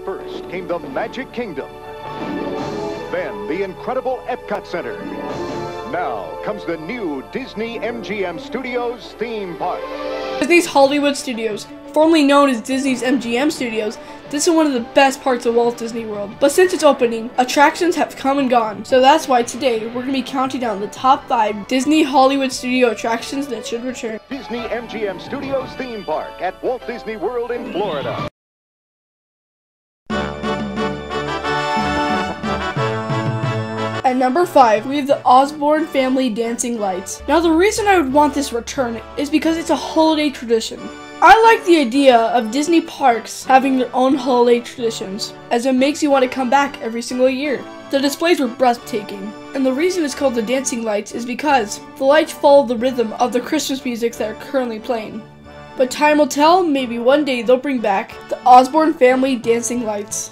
First came the Magic Kingdom, then the incredible Epcot Center. Now comes the new Disney MGM Studios theme park. Disney's Hollywood Studios, formerly known as Disney's MGM Studios, this is one of the best parts of Walt Disney World. But since its opening, attractions have come and gone. So that's why today we're going to be counting down the top 5 Disney Hollywood Studio attractions that should return. Disney MGM Studios theme park at Walt Disney World in Florida. At number 5, we have the Osborne family dancing lights. Now the reason I would want this return is because it's a holiday tradition. I like the idea of Disney parks having their own holiday traditions, as it makes you want to come back every single year. The displays were breathtaking, and the reason it's called the dancing lights is because the lights follow the rhythm of the Christmas music that are currently playing. But time will tell, maybe one day they'll bring back the Osborne family dancing lights.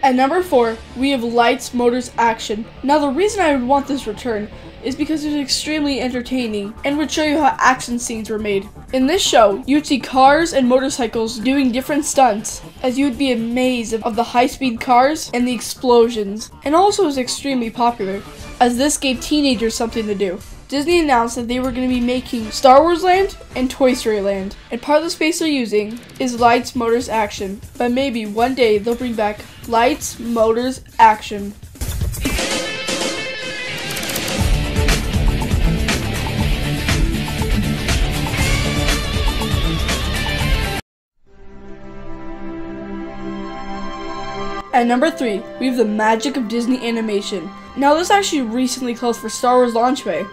At number 4, we have Lights, Motors, Action. Now the reason I would want this return is because it's extremely entertaining and would show you how action scenes were made. In this show, you'd see cars and motorcycles doing different stunts, as you would be amazed of the high-speed cars and the explosions, and also is extremely popular, as this gave teenagers something to do. Disney announced that they were going to be making Star Wars Land and Toy Story Land, and part of the space they're using is Lights, Motors, Action. But maybe one day they'll bring back Lights, Motors, Action. At number 3, we have the Magic of Disney Animation. Now this actually recently closed for Star Wars Launch Bay.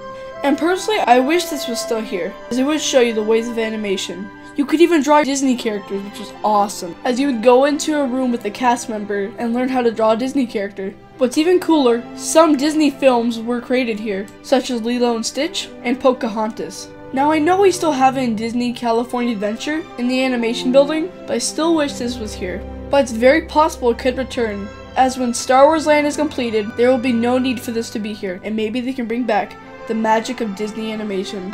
And personally, I wish this was still here, as it would show you the ways of animation. You could even draw Disney characters, which was awesome, as you would go into a room with a cast member and learn how to draw a Disney character. What's even cooler, some Disney films were created here, such as Lilo and Stitch and Pocahontas. Now I know we still have it in Disney California Adventure in the animation building, but I still wish this was here. But it's very possible it could return, as when Star Wars Land is completed, there will be no need for this to be here, and maybe they can bring back the magic of Disney animation.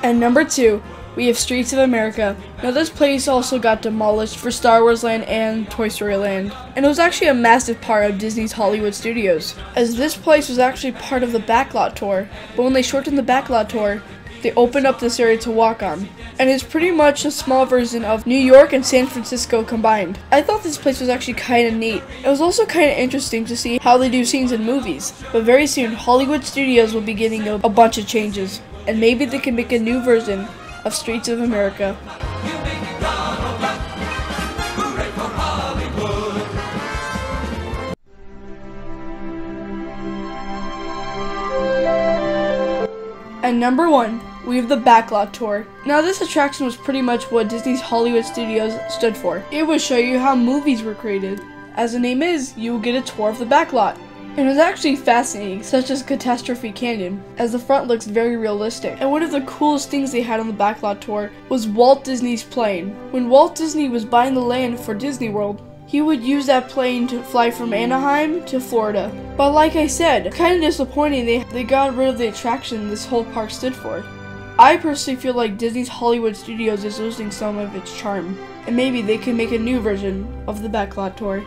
And number 2, we have Streets of America. Now this place also got demolished for Star Wars Land and Toy Story Land, and it was actually a massive part of Disney's Hollywood Studios, as this place was actually part of the Backlot Tour, but when they shortened the Backlot Tour, they opened up this area to walk on, and it's pretty much a small version of New York and San Francisco combined. I thought this place was actually kind of neat. It was also kind of interesting to see how they do scenes in movies, but very soon Hollywood Studios will be getting a bunch of changes, and maybe they can make a new version of Streets of America. At number 1, we have the Backlot Tour. Now this attraction was pretty much what Disney's Hollywood Studios stood for. It would show you how movies were created. As the name is, you will get a tour of the backlot. And it was actually fascinating, such as Catastrophe Canyon, as the front looks very realistic. And one of the coolest things they had on the Backlot Tour was Walt Disney's plane. When Walt Disney was buying the land for Disney World, he would use that plane to fly from Anaheim to Florida. But like I said, kind of disappointing they got rid of the attraction this whole park stood for. I personally feel like Disney's Hollywood Studios is losing some of its charm, and maybe they can make a new version of the Backlot Tour.